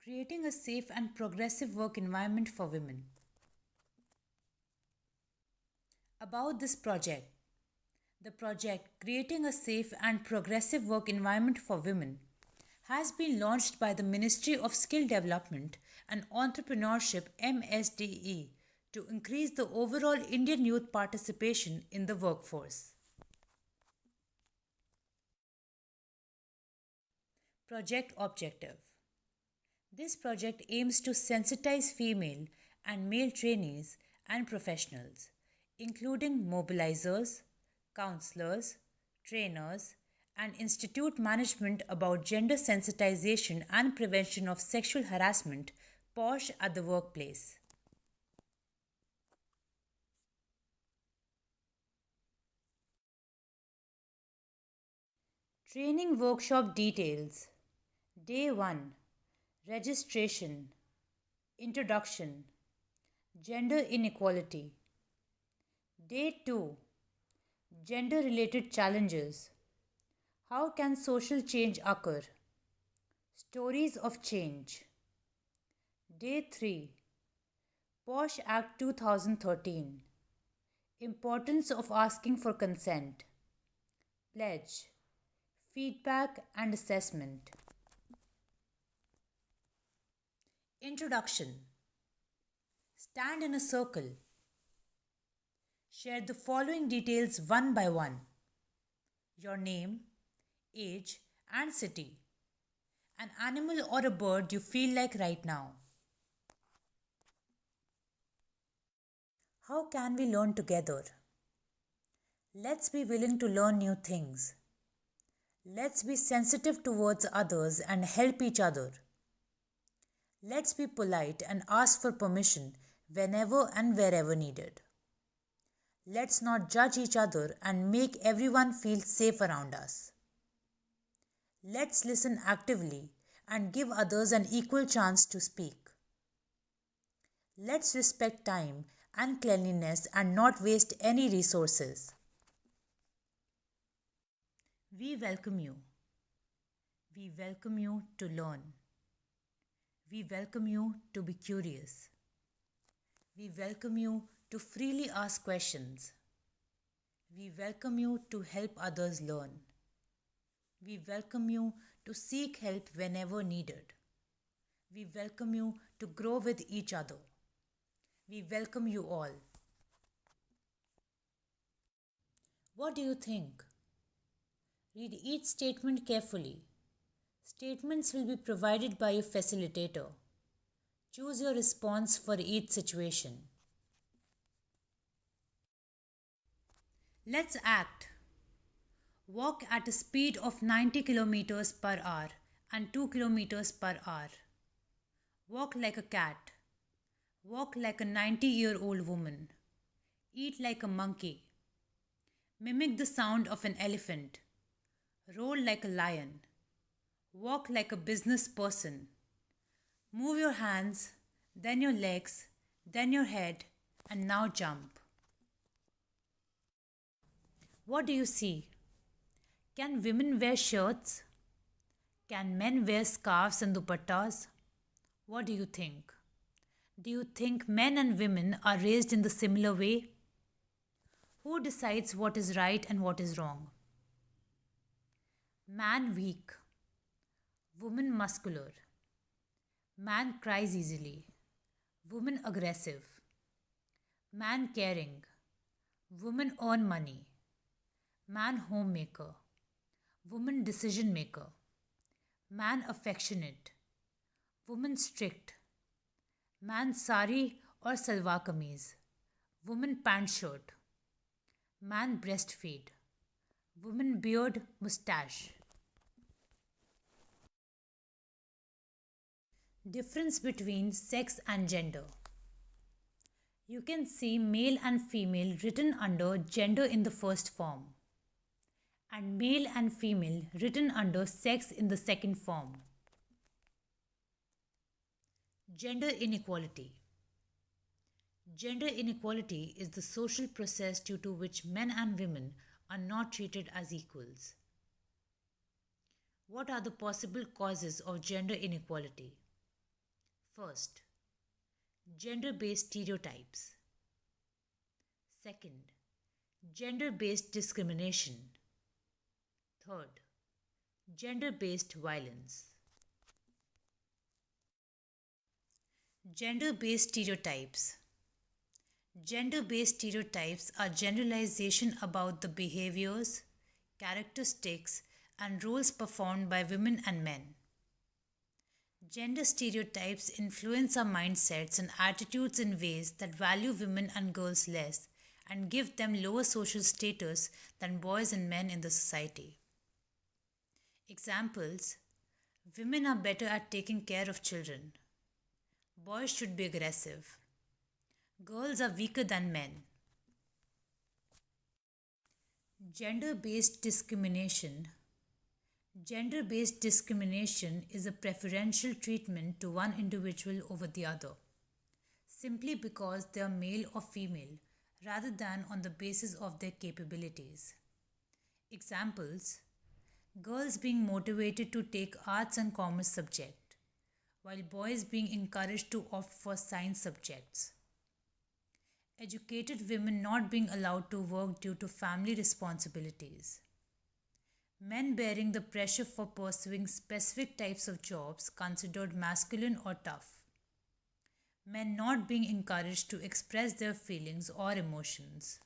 Creating a safe and progressive work environment for women. About this project, the project Creating a Safe and Progressive Work Environment for Women has been launched by the Ministry of Skill Development and Entrepreneurship MSDE to increase the overall Indian youth participation in the workforce. Project Objective. This project aims to sensitize female and male trainees and professionals, including mobilizers, counselors, trainers, and institute management about gender sensitization and prevention of sexual harassment POSH at the workplace. Training workshop details. Day 1. Registration. Introduction. Gender inequality. Day 2. Gender related challenges. How can social change occur? Stories of change. Day 3. POSH Act 2013. Importance of asking for consent. Pledge. Feedback and assessment. Introduction. Stand in a circle. Share the following details one by one: your name, age, and city, an animal or a bird you feel like right now. How can we learn together? Let's be willing to learn new things. Let's be sensitive towards others and help each other. Let's be polite and ask for permission whenever and wherever needed. Let's not judge each other and make everyone feel safe around us. Let's listen actively and give others an equal chance to speak. Let's respect time and cleanliness and not waste any resources. We welcome you. We welcome you to learn. We welcome you to be curious. We welcome you to freely ask questions. We welcome you to help others learn. We welcome you to seek help whenever needed. We welcome you to grow with each other. We welcome you all. What do you think? Read each statement carefully. Statements will be provided by a facilitator. Choose your response for each situation. Let's act. Walk at a speed of 90 kilometers per hour and 2 kilometers per hour. Walk like a cat. Walk like a 90-year-old woman. Eat like a monkey. Mimic the sound of an elephant. Roll like a lion. Walk like a business person. Move your hands, then your legs, then your head, and now jump. What do you see? Can women wear shirts? Can men wear scarves and dupattas? What do you think? Do you think men and women are raised in the similar way? Who decides what is right and what is wrong? Man weak. Woman muscular. Man cries easily. Woman aggressive. Man caring. Woman earn money. Man homemaker. Woman decision maker. Man affectionate. Woman strict. Man sari or salwar kameez. Woman pant shirt. Man breastfeed. Woman beard mustache. Difference between sex and gender. You can see male and female written under gender in the first form, and male and female written under sex in the second form. Gender inequality. Gender inequality is the social process due to which men and women are not treated as equals. What are the possible causes of gender inequality? First, gender based stereotypes. Second, gender based discrimination. Third, gender based violence. Gender based stereotypes. Gender based stereotypes are generalization about the behaviors, characteristics, and roles performed by women and men. Gender stereotypes influence our mindsets and attitudes in ways that value women and girls less and give them lower social status than boys and men in the society. Examples: women are better at taking care of children. Boys should be aggressive. Girls are weaker than men. Gender based discrimination. Gender based discrimination is a preferential treatment to one individual over the other, simply because they are male or female, rather than on the basis of their capabilities. Examples: girls being motivated to take arts and commerce subject, while boys being encouraged to opt for science subjects. Educated women not being allowed to work due to family responsibilities. Men bearing the pressure for pursuing specific types of jobs considered masculine or tough. Men not being encouraged to express their feelings or emotions.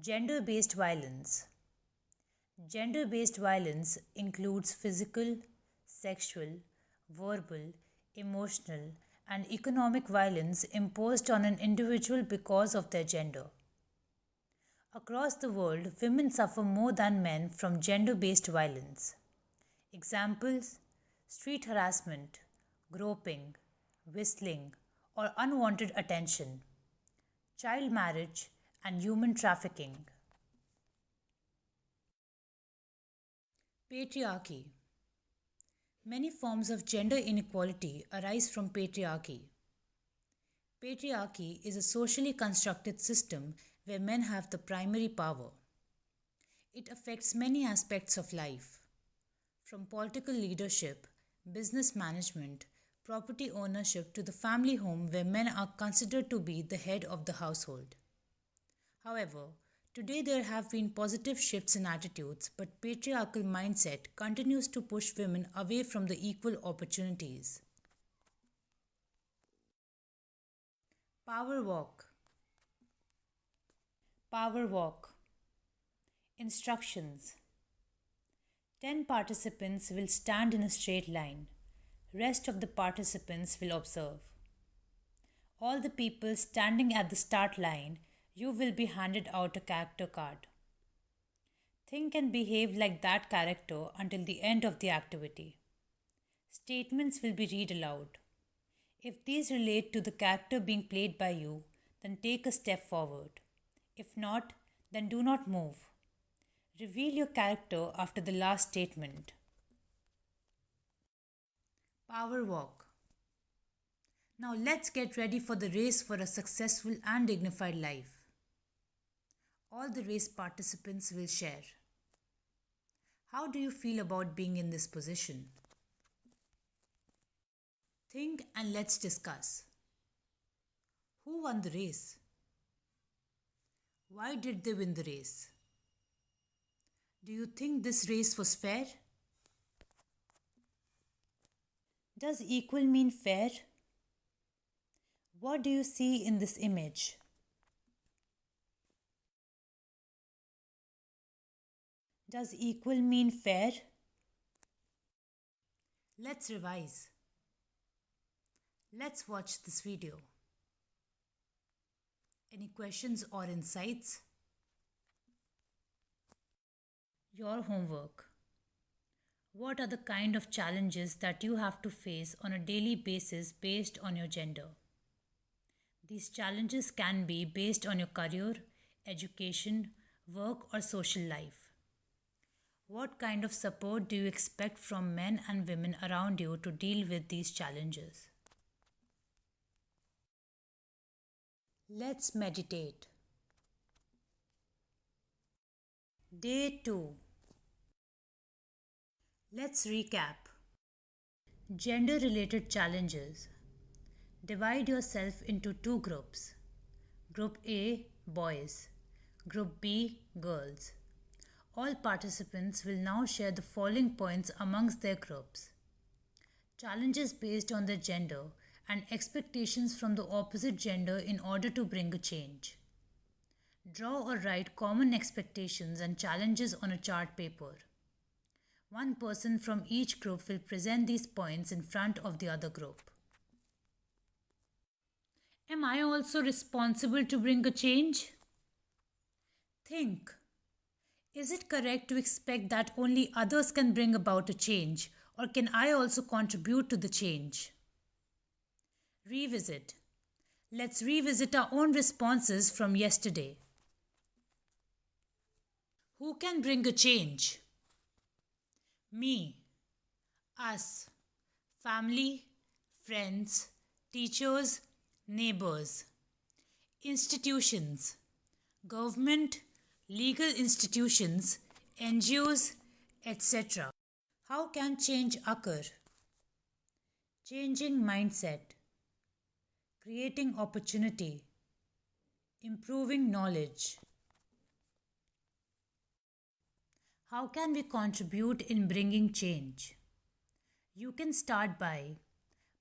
Gender based violence. Gender based violence includes physical, sexual, verbal, emotional, and economic violence imposed on an individual because of their gender. Across the world, women suffer more than men from gender based violence. Examples: street harassment, groping, whistling, or unwanted attention, child marriage, and human trafficking. Patriarchy. Many forms of gender inequality arise from patriarchy. Patriarchy is a socially constructed system where men have the primary power. It affects many aspects of life, from political leadership, business management, property ownership to the family home where men are considered to be the head of the household. However, today there have been positive shifts in attitudes, but patriarchal mindset continues to push women away from the equal opportunities. Power walk. Power walk. Instructions: 10 participants will stand in a straight line. Rest of the participants will observe. All the people standing at the start line, you will be handed out a character card. Think and behave like that character until the end of the activity. Statements will be read aloud. If these relate to the character being played by you, then take a step forward. If not, then do not move. Reveal your character after the last statement. Power walk. Now let's get ready for the race for a successful and dignified life. All the race participants will share. How do you feel about being in this position? Think and let's discuss. Who won the race? Why did they win the race? Do you think this race was fair? Does equal mean fair? What do you see in this image? Does equal mean fair? Let's revise. Let's watch this video. Any questions or insights? Your homework. What are the kind of challenges that you have to face on a daily basis based on your gender? These challenges can be based on your career, education, work, or social life. What kind of support do you expect from men and women around you to deal with these challenges? Let's meditate. Day 2. Let's recap. Gender related challenges. Divide yourself into two groups. Group A, boys. Group B, girls. All participants will now share the following points amongst their groups. Challenges based on their gender and expectations from the opposite gender in order to bring a change. Draw or write common expectations and challenges on a chart paper. One person from each group will present these points in front of the other group. Am I also responsible to bring a change? Think. Is it correct to expect that only others can bring about a change, or can I also contribute to the change? Revisit. Let's revisit our own responses from yesterday. Who can bring a change? Me, us, family, friends, teachers, neighbors, institutions, government, legal institutions, NGOs, etc. How can change occur? Changing mindset, creating opportunity, improving knowledge. How can we contribute in bringing change? You can start by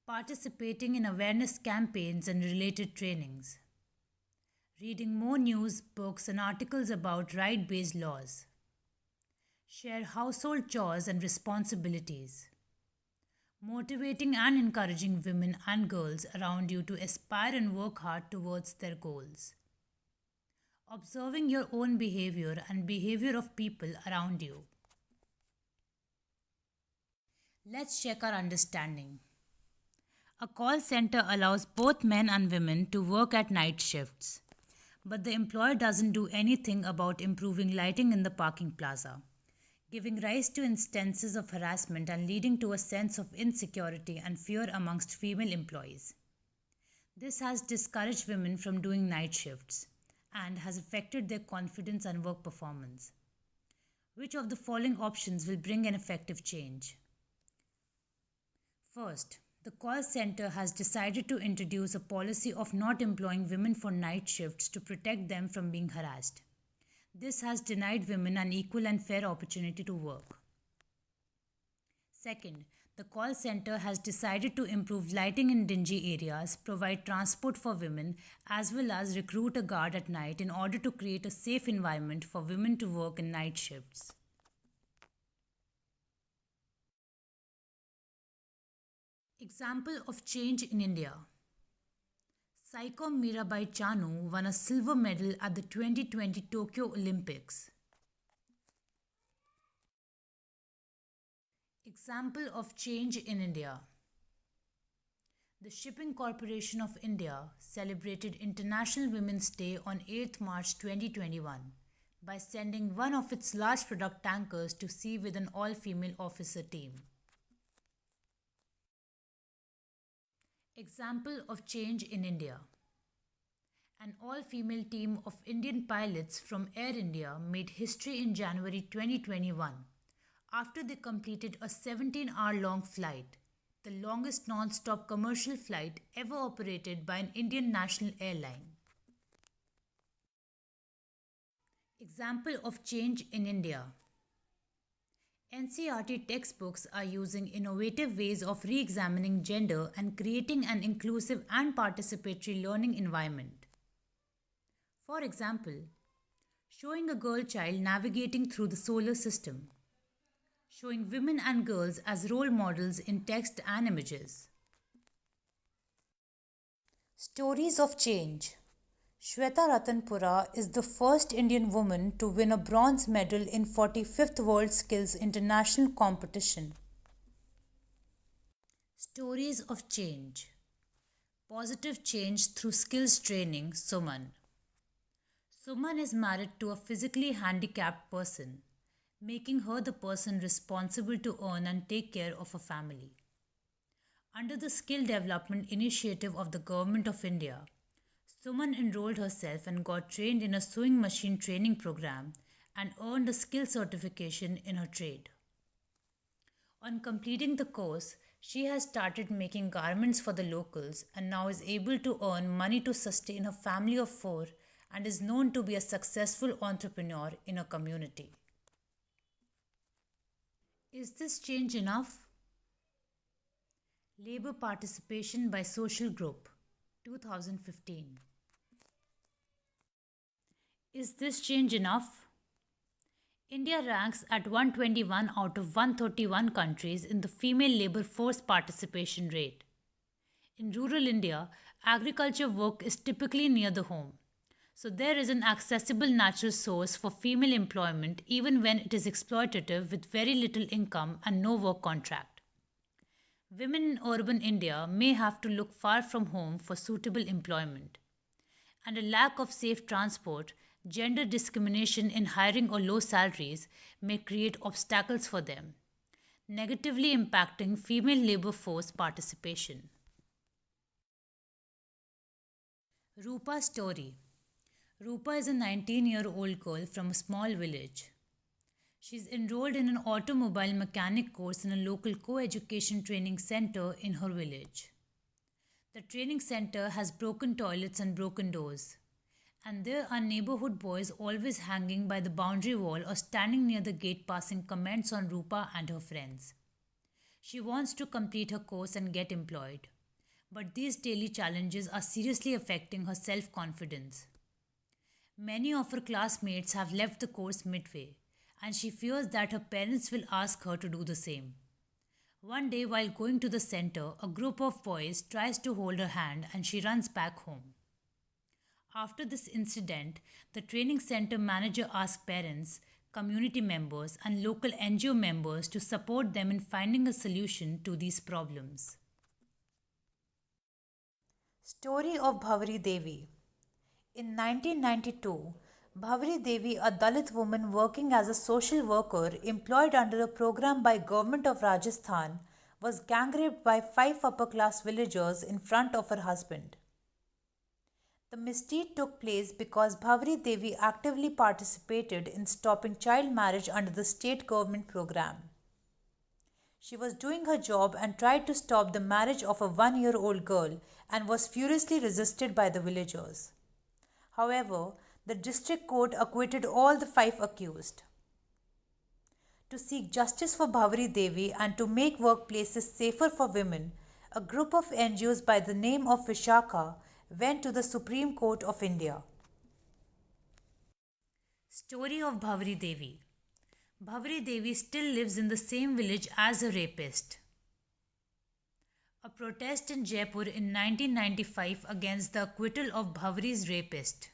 participating in awareness campaigns and related trainings, reading more news, books, and articles about right based laws, share household chores and responsibilities, motivating and encouraging women and girls around you to aspire and work hard towards their goals, observing your own behavior and behavior of people around you. Let's check our understanding. A call center allows both men and women to work at night shifts, but the employer doesn't do anything about improving lighting in the parking plaza, giving rise to instances of harassment and leading to a sense of insecurity and fear amongst female employees. This has discouraged women from doing night shifts and has affected their confidence and work performance. Which of the following options will bring an effective change? First, the call center has decided to introduce a policy of not employing women for night shifts to protect them from being harassed. This has denied women an equal and fair opportunity to work. Second, the call center has decided to improve lighting in dingy areas, provide transport for women, as well as recruit a guard at night in order to create a safe environment for women to work in night shifts. Example of change in India. Saikom Mirabai Chanu won a silver medal at the 2020 Tokyo Olympics. Example of change in India. The Shipping Corporation of India celebrated International Women's Day on 8th March 2021 by sending one of its large product tankers to sea with an all-female officer team. Example of change in India. An all-female team of Indian pilots from Air India made history in January 2021 after they completed a 17-hour-long flight, the longest non-stop commercial flight ever operated by an Indian national airline. Example of change in India. NCERT textbooks are using innovative ways of re-examining gender and creating an inclusive and participatory learning environment. For example, showing a girl child navigating through the solar system, showing women and girls as role models in text and images. Stories of change. Shweta Ratanpura is the first Indian woman to win a bronze medal in 45th World Skills International Competition. Stories of change. Positive change through skills training, Suman. Suman is married to a physically handicapped person, making her the person responsible to earn and take care of a family. Under the Skill Development Initiative of the Government of India, Suman enrolled herself and got trained in a sewing machine training program and earned a skill certification in her trade. On completing the course, she has started making garments for the locals and now is able to earn money to sustain a family of four and is known to be a successful entrepreneur in her community. Is this change enough? Labor participation by social group 2015. Is this change enough? India ranks at 121 out of 131 countries in the female labor force participation rate. In rural India, agriculture work is typically near the home. So there is an accessible natural source for female employment even when it is exploitative with very little income and no work contract. Women in urban India may have to look far from home for suitable employment. And a lack of safe transport, gender discrimination in hiring or low salaries may create obstacles for them, negatively impacting female labor force participation. Rupa's story. Rupa is a 19-year-old girl from a small village. She's enrolled in an automobile mechanic course in a local co-education training center in her village. The training center has broken toilets and broken doors. And there are neighborhood boys always hanging by the boundary wall or standing near the gate passing comments on Rupa and her friends. She wants to complete her course and get employed. But these daily challenges are seriously affecting her self confidence. Many of her classmates have left the course midway, and she fears that her parents will ask her to do the same. One day, while going to the center, a group of boys tries to hold her hand and she runs back home. After this incident, the training center manager asked parents, community members, and local NGO members to support them in finding a solution to these problems. Story of Bhavari Devi. In 1992, Bhavari Devi, a Dalit woman working as a social worker employed under a program by Government of Rajasthan, was gang raped by five upper class villagers in front of her husband. The misdeed took place because Bhavari Devi actively participated in stopping child marriage under the state government program. She was doing her job and tried to stop the marriage of a 1-year-old girl and was furiously resisted by the villagers. However, the district court acquitted all the five accused. To seek justice for Bhavari Devi and to make workplaces safer for women, a group of NGOs by the name of Vishakha went to the Supreme Court of India. Story of Bhavari Devi. Bhavari Devi still lives in the same village as her rapist. A protest in Jaipur in 1995 against the acquittal of Bhavari's rapist.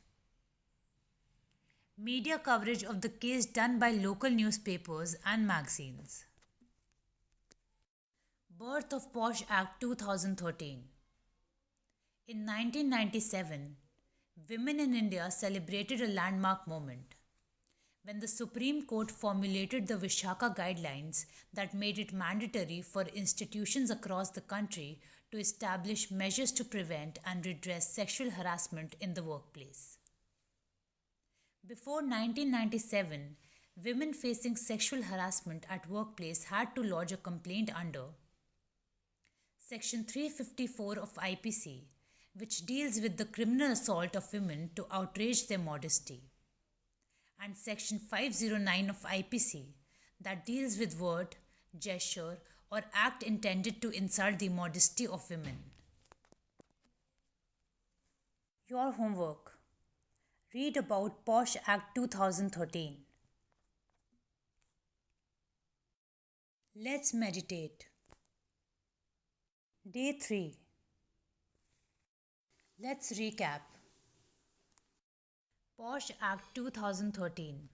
Media coverage of the case done by local newspapers and magazines. Birth of POSH Act 2013. In 1997, women in India celebrated a landmark moment when the Supreme Court formulated the Vishaka guidelines that made it mandatory for institutions across the country to establish measures to prevent and redress sexual harassment in the workplace. Before 1997, women facing sexual harassment at workplace had to lodge a complaint under Section 354 of IPC, which deals with the criminal assault of women to outrage their modesty, and Section 509 of IPC, that deals with word, gesture, or act intended to insult the modesty of women. Your homework. Read about POSH Act 2013. Let's meditate. Day 3. Let's recap. POSH Act 2013.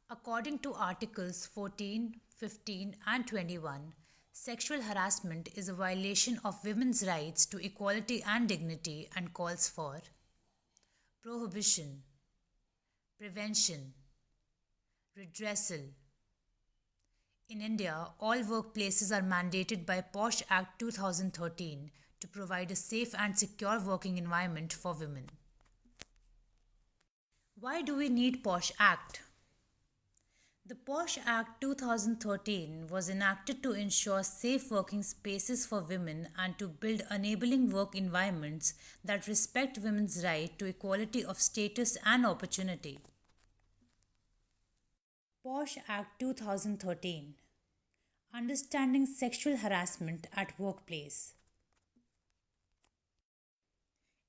According to Articles 14, 15, and 21, sexual harassment is a violation of women's rights to equality and dignity and calls for prohibition, prevention, redressal. In India, all workplaces are mandated by POSH Act 2013 to provide a safe and secure working environment for women. Why do we need POSH Act? The POSH Act 2013 was enacted to ensure safe working spaces for women and to build enabling work environments that respect women's right to equality of status and opportunity. POSH Act 2013. Understanding sexual harassment at workplace.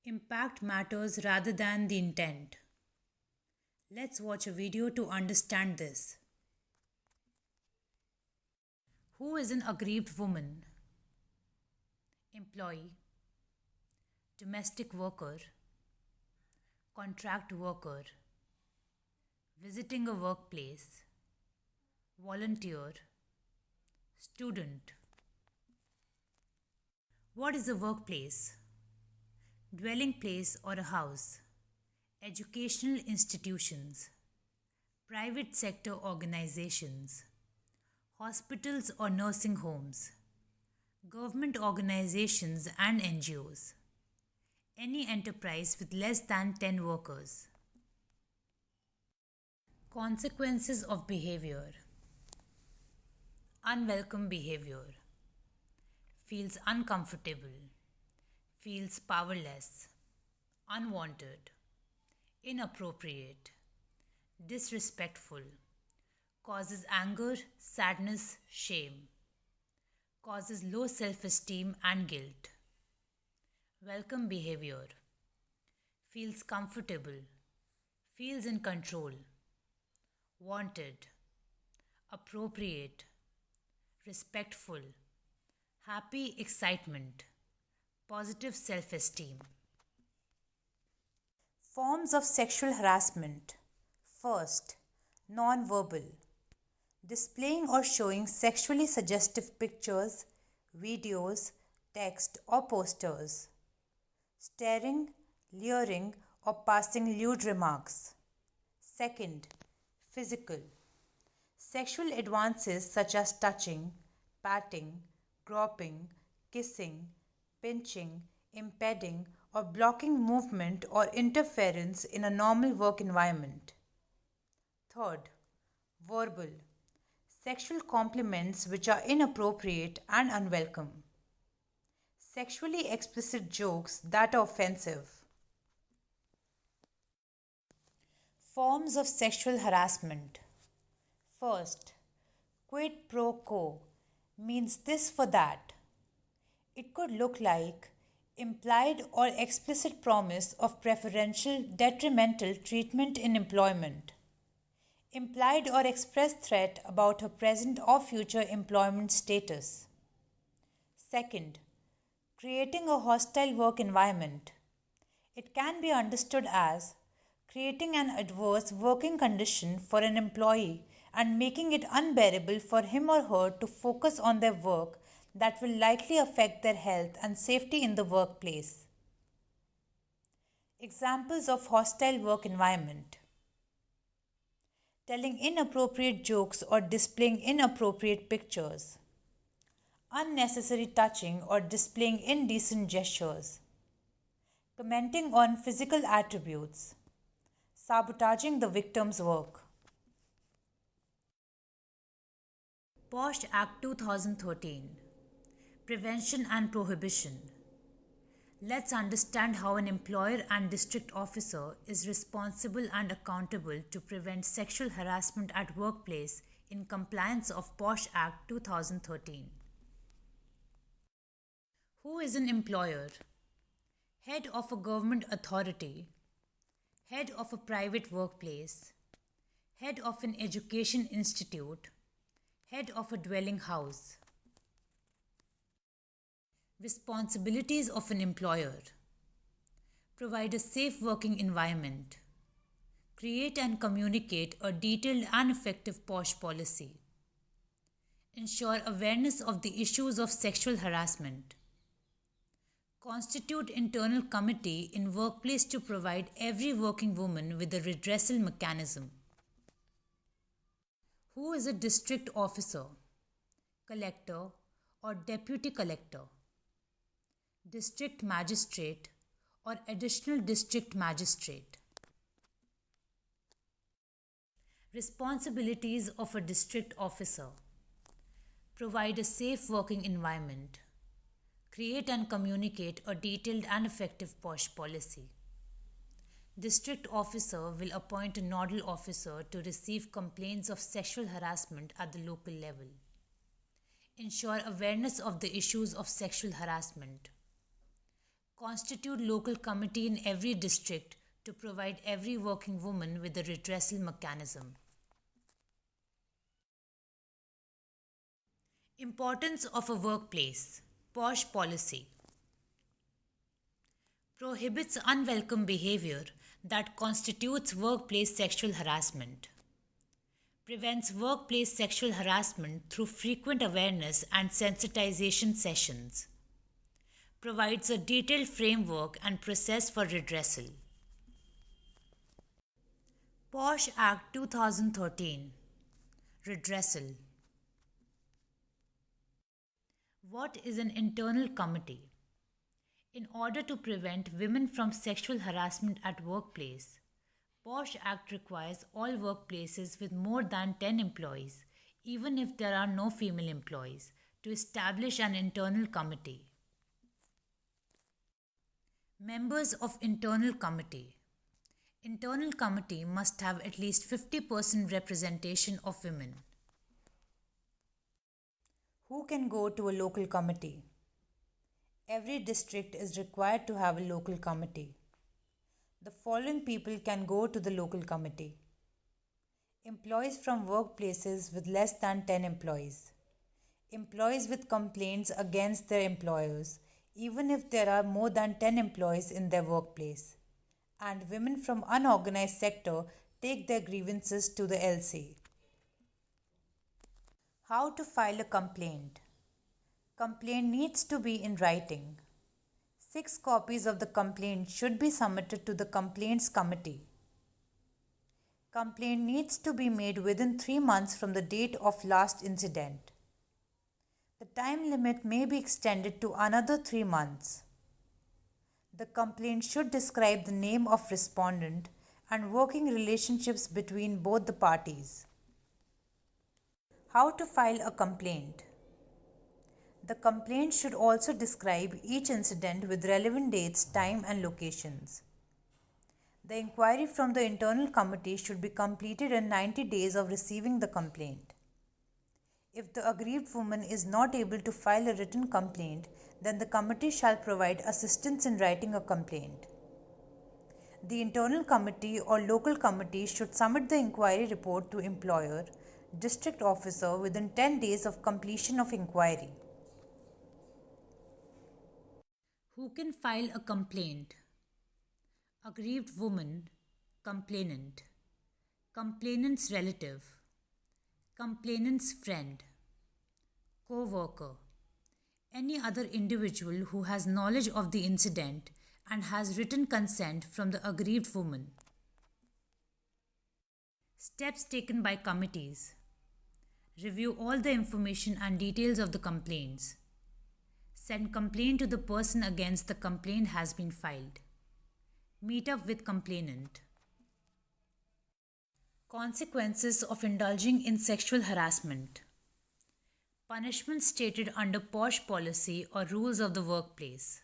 Impact matters rather than the intent. Let's watch a video to understand this. Who is an aggrieved woman? Employee, domestic worker, contract worker, visiting a workplace, volunteer, student. What is a workplace? Dwelling place or a house, educational institutions, private sector organizations, hospitals or nursing homes, government organizations and NGOs, any enterprise with less than 10 workers. Consequences of behavior. Unwelcome behavior. Feels uncomfortable. Feels powerless. Unwanted. Inappropriate. Disrespectful. Causes anger, sadness, shame. Causes low self-esteem and guilt. Welcome behavior. Feels comfortable. Feels in control. Wanted. Appropriate. Respectful. Happy excitement. Positive self-esteem. Forms of sexual harassment. First, non-verbal. Displaying or showing sexually suggestive pictures, videos, text or posters. Staring, leering or passing lewd remarks. Second, physical. Sexual advances such as touching, patting, groping, kissing, pinching, impeding or blocking movement or interference in a normal work environment. Third, verbal. Sexual compliments which are inappropriate and unwelcome. Sexually explicit jokes that are offensive. Forms of sexual harassment. First, quid pro quo means this for that. It could look like implied or explicit promise of preferential detrimental treatment in employment. Implied or expressed threat about her present or future employment status. Second, creating a hostile work environment. It can be understood as creating an adverse working condition for an employee and making it unbearable for him or her to focus on their work that will likely affect their health and safety in the workplace. Examples of hostile work environment. Telling inappropriate jokes or displaying inappropriate pictures. Unnecessary touching or displaying indecent gestures. Commenting on physical attributes. Sabotaging the victim's work. POSH Act 2013. Prevention and Prohibition. Let's understand how an employer and district officer is responsible and accountable to prevent sexual harassment at workplace in compliance of POSH Act 2013. Who is an employer? Head of a government authority, head of a private workplace, head of an education institute, head of a dwelling house. Responsibilities of an employer. Provide a safe working environment. Create and communicate a detailed and effective POSH policy. Ensure awareness of the issues of sexual harassment. Constitute internal committee in workplace to provide every working woman with a redressal mechanism. Who is a district officer, collector or deputy collector, district magistrate or additional district magistrate? Responsibilities of a district officer: provide a safe working environment, create and communicate a detailed and effective POSH policy. District officer will appoint a nodal officer to receive complaints of sexual harassment at the local level. Ensure awareness of the issues of sexual harassment. Constitute local committee in every district to provide every working woman with a redressal mechanism. Importance of a workplace: POSH policy prohibits unwelcome behavior that constitutes workplace sexual harassment, prevents workplace sexual harassment through frequent awareness and sensitization sessions, provides a detailed framework and process for redressal. POSH Act 2013. Redressal. What is an internal committee? In order to prevent women from sexual harassment at workplace, POSH Act requires all workplaces with more than 10 employees, even if there are no female employees, to establish an internal committee. Members of internal committee. Internal committee must have at least 50% representation of women. Who can go to a local committee? Every district is required to have a local committee. The following people can go to the local committee: employees from workplaces with less than 10 employees, employees with complaints against their employers, even if there are more than 10 employees in their workplace, and women from unorganized sector take their grievances to the LC. How to file a complaint. Complaint needs to be in writing. 6 copies of the complaint should be submitted to the complaints committee. Complaint needs to be made within 3 months from the date of last incident. The time limit may be extended to another 3 months. The complaint should describe the name of respondent and working relationships between both the parties. How to file a complaint. The complaint should also describe each incident with relevant dates, time and locations. The inquiry from the internal committee should be completed in 90 days of receiving the complaint. If the aggrieved woman is not able to file a written complaint, then the committee shall provide assistance in writing a complaint. The internal committee or local committee should submit the inquiry report to employer, district officer within 10 days of completion of inquiry. Who can file a complaint? Aggrieved woman, complainant, complainant's relative, complainant's friend, co-worker, any other individual who has knowledge of the incident and has written consent from the aggrieved woman. Steps taken by committees. Review all the information and details of the complaints. Send complaint to the person against the complaint has been filed. Meet up with complainant. Consequences of indulging in sexual harassment. Punishment stated under POSH policy or rules of the workplace.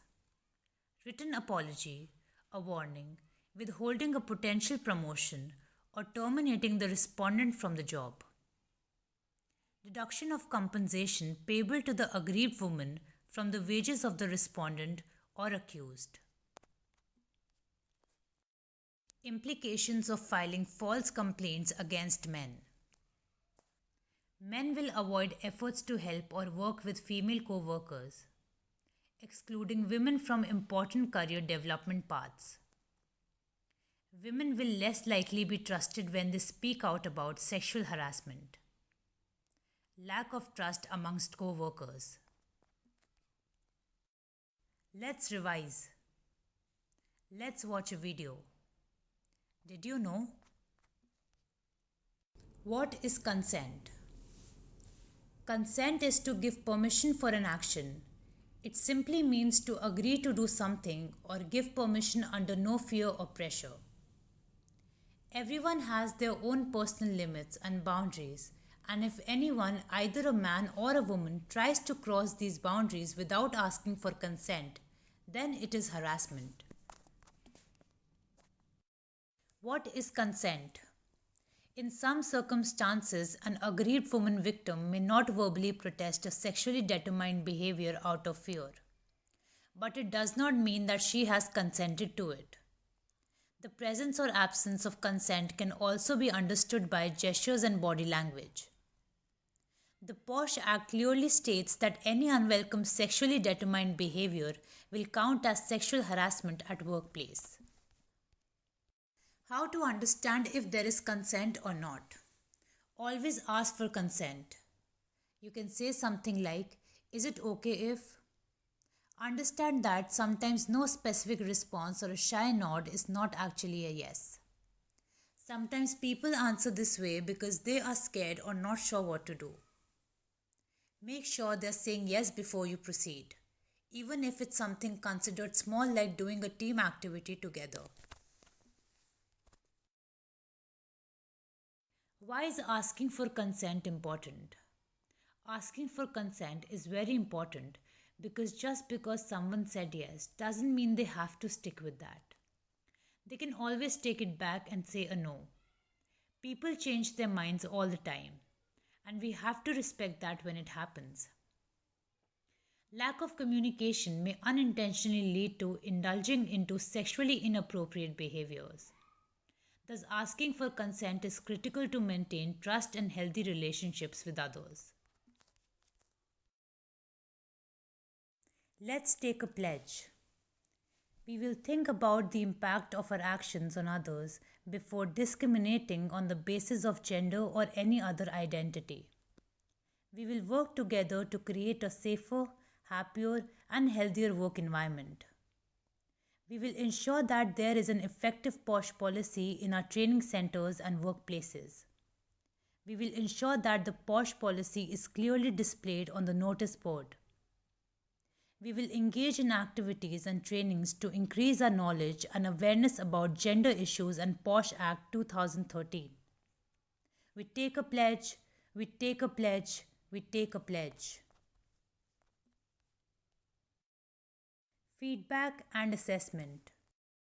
Written apology, a warning, withholding a potential promotion, or terminating the respondent from the job. Deduction of compensation payable to the aggrieved woman from the wages of the respondent or accused. Implications of filing false complaints against men. Men will avoid efforts to help or work with female co-workers, excluding women from important career development paths. Women will less likely be trusted when they speak out about sexual harassment. Lack of trust amongst co-workers. Let's revise. Let's watch a video. Did you know? What is consent? Consent is to give permission for an action. It simply means to agree to do something or give permission under no fear or pressure. Everyone has their own personal limits and boundaries, and if anyone, either a man or a woman, tries to cross these boundaries without asking for consent, then it is harassment. What is consent? In some circumstances, an aggrieved woman victim may not verbally protest a sexually determined behavior out of fear, but it does not mean that she has consented to it. The presence or absence of consent can also be understood by gestures and body language. The POSH Act clearly states that any unwelcome sexually determined behavior will count as sexual harassment at workplace. How to understand if there is consent or not? Always ask for consent. You can say something like, "Is it okay if?" Understand that sometimes no specific response or a shy nod is not actually a yes. Sometimes people answer this way because they are scared or not sure what to do. Make sure they're saying yes before you proceed, even if it's something considered small like doing a team activity together. Why is asking for consent important? Asking for consent is very important because just because someone said yes doesn't mean they have to stick with that. They can always take it back and say a no. People change their minds all the time, and we have to respect that when it happens. Lack of communication may unintentionally lead to indulging into sexually inappropriate behaviors. Thus, asking for consent is critical to maintain trust and healthy relationships with others. Let's take a pledge. We will think about the impact of our actions on others before discriminating on the basis of gender or any other identity. We will work together to create a safer, happier, and healthier work environment. We will ensure that there is an effective POSH policy in our training centers and workplaces. We will ensure that the POSH policy is clearly displayed on the notice board. We will engage in activities and trainings to increase our knowledge and awareness about gender issues and POSH Act 2013. We take a pledge, we take a pledge, we take a pledge. Feedback and assessment.